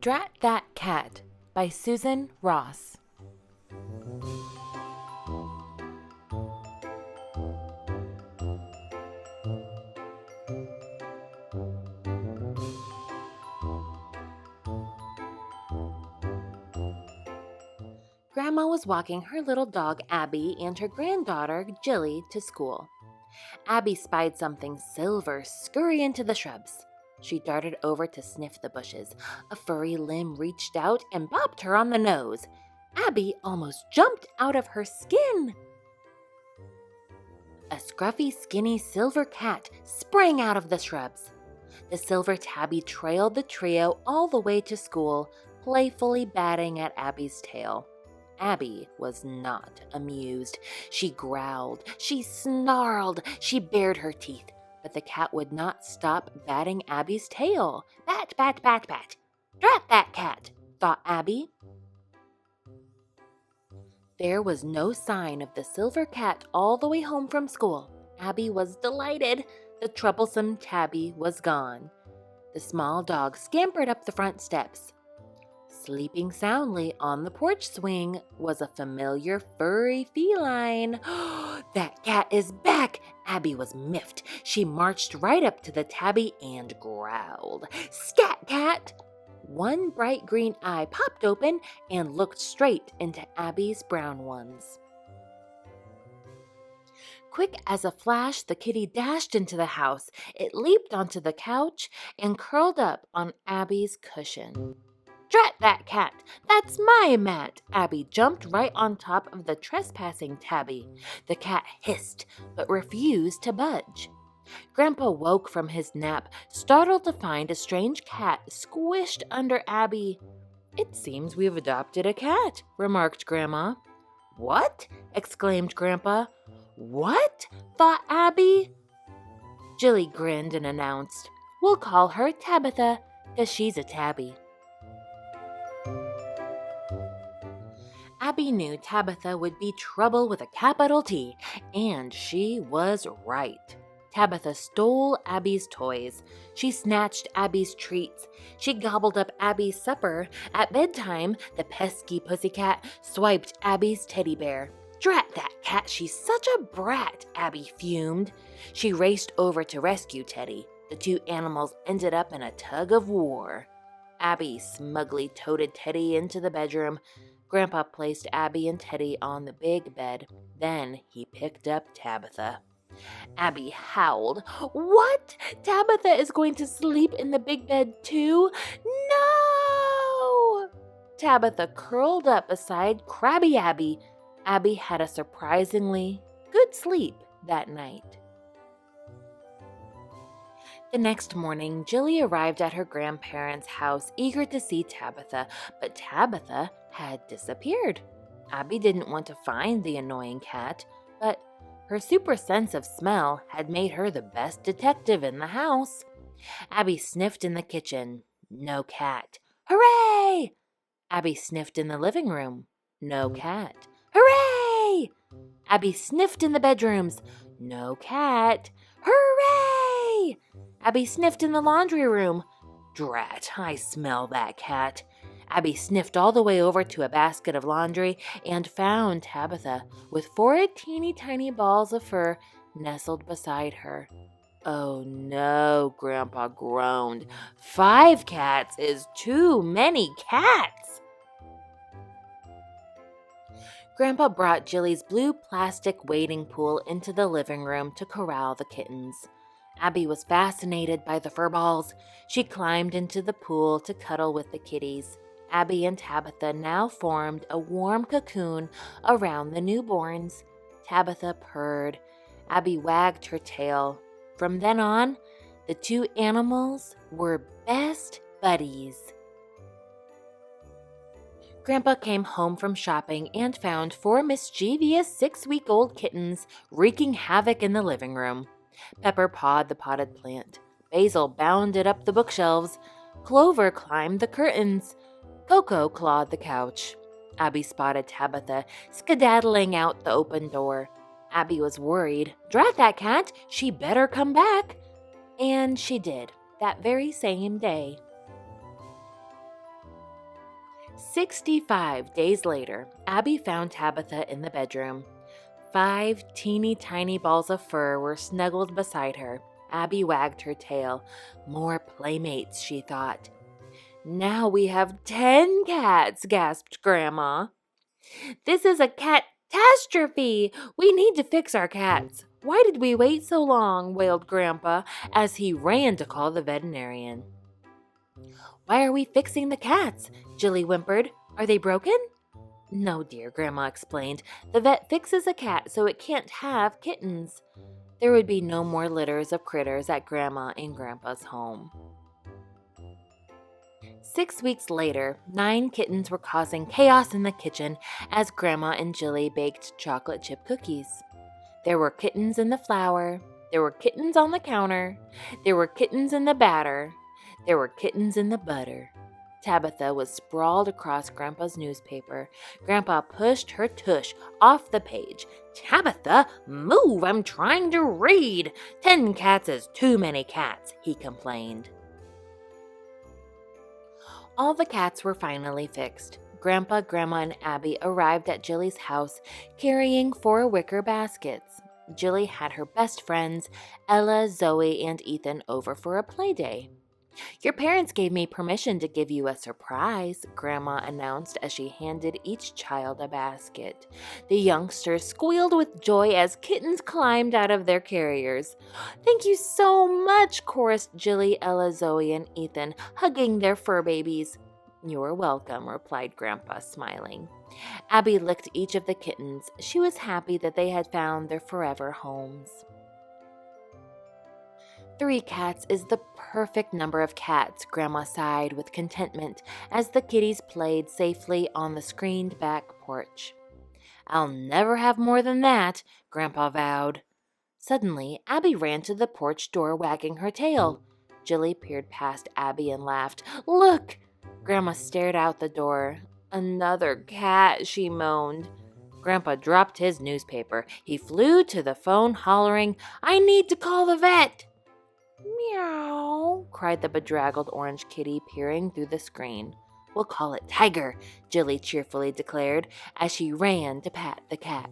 Drat That Cat by Susan Ross. Grandma was walking her little dog Abby and her granddaughter Jilly to school. Abby spied something silver scurry into the shrubs. She darted over to sniff the bushes. A furry limb reached out and bopped her on the nose. Abby almost jumped out of her skin. A scruffy, skinny silver cat sprang out of the shrubs. The silver tabby trailed the trio all the way to school, playfully batting at Abby's tail. Abby was not amused. She growled, she snarled, she bared her teeth, but the cat would not stop batting Abby's tail. Bat, bat, bat, bat. Drat that cat, thought Abby. There was no sign of the silver cat all the way home from school. Abby was delighted. The troublesome tabby was gone. The small dog scampered up the front steps. Sleeping soundly on the porch swing was a familiar furry feline. That cat is back! Abby was miffed. She marched right up to the tabby and growled. Scat, cat! One bright green eye popped open and looked straight into Abby's brown ones. Quick as a flash, the kitty dashed into the house. It leaped onto the couch and curled up on Abby's cushion. Drat that cat! That's my mat! Abby jumped right on top of the trespassing tabby. The cat hissed, but refused to budge. Grandpa woke from his nap, startled to find a strange cat squished under Abby. It seems we've adopted a cat, remarked Grandma. What? Exclaimed Grandpa. What? Thought Abby. Jilly grinned and announced, We'll call her Tabitha, 'cause she's a tabby. Abby knew Tabitha would be trouble with a capital T, and she was right. Tabitha stole Abby's toys. She snatched Abby's treats. She gobbled up Abby's supper. At bedtime, the pesky pussycat swiped Abby's teddy bear. Drat that cat, she's such a brat, Abby fumed. She raced over to rescue Teddy. The two animals ended up in a tug of war. Abby smugly toted Teddy into the bedroom. Grandpa placed Abby and Teddy on the big bed. Then he picked up Tabitha. Abby howled. What? Tabitha is going to sleep in the big bed too? No! Tabitha curled up beside Crabby Abby. Abby had a surprisingly good sleep that night. The next morning, Jilly arrived at her grandparents' house eager to see Tabitha, but Tabitha had disappeared. Abby didn't want to find the annoying cat, but her super sense of smell had made her the best detective in the house. Abby sniffed in the kitchen. No cat. Hooray! Abby sniffed in the living room. No cat. Hooray! Abby sniffed in the bedrooms. No cat. Hooray! Abby sniffed in the laundry room. Drat, I smell that cat. Abby sniffed all the way over to a basket of laundry and found Tabitha with 4 teeny tiny balls of fur nestled beside her. Oh no, Grandpa groaned. 5 cats is too many cats. Grandpa brought Jilly's blue plastic wading pool into the living room to corral the kittens. Abby was fascinated by the fur balls. She climbed into the pool to cuddle with the kitties. Abby and Tabitha now formed a warm cocoon around the newborns. Tabitha purred. Abby wagged her tail. From then on, the two animals were best buddies. Grandpa came home from shopping and found 4 mischievous 6-week-old kittens wreaking havoc in the living room. Pepper pawed the potted plant. Basil bounded up the bookshelves. Clover climbed the curtains. Coco clawed the couch. Abby spotted Tabitha skedaddling out the open door. Abby was worried. Drat that cat, she better come back. And she did, that very same day. 65 days later, Abby found Tabitha in the bedroom. 5 teeny tiny balls of fur were snuggled beside her. Abby wagged her tail. More playmates, she thought. Now we have 10 cats, gasped Grandma. This is a catastrophe! We need to fix our cats. Why did we wait so long? Wailed Grandpa as he ran to call the veterinarian. Why are we fixing the cats? Jilly whimpered. Are they broken? No, dear, Grandma explained. The vet fixes a cat so it can't have kittens. There would be no more litters of critters at Grandma and Grandpa's home. 6 weeks later, 9 kittens were causing chaos in the kitchen as Grandma and Jilly baked chocolate chip cookies. There were kittens in the flour. There were kittens on the counter. There were kittens in the batter. There were kittens in the butter. Tabitha was sprawled across Grandpa's newspaper. Grandpa pushed her tush off the page. Tabitha, move! I'm trying to read. 10 cats is too many cats, he complained. All the cats were finally fixed. Grandpa, Grandma, and Abby arrived at Jilly's house carrying 4 wicker baskets. Jilly had her best friends, Ella, Zoe, and Ethan, over for a play day. Your parents gave me permission to give you a surprise, Grandma announced as she handed each child a basket. The youngsters squealed with joy as kittens climbed out of their carriers. Thank you so much, chorused Jilly, Ella, Zoe, and Ethan, hugging their fur babies. You're welcome, replied Grandpa, smiling. Abby licked each of the kittens. She was happy that they had found their forever homes. 3 cats is the perfect number of cats, Grandma sighed with contentment as the kitties played safely on the screened back porch. I'll never have more than that, Grandpa vowed. Suddenly, Abby ran to the porch door wagging her tail. Jilly peered past Abby and laughed. Look! Grandma stared out the door. Another cat, she moaned. Grandpa dropped his newspaper. He flew to the phone hollering, I need to call the vet! Meow, cried the bedraggled orange kitty peering through the screen. We'll call it Tiger, Jilly cheerfully declared as she ran to pat the cat.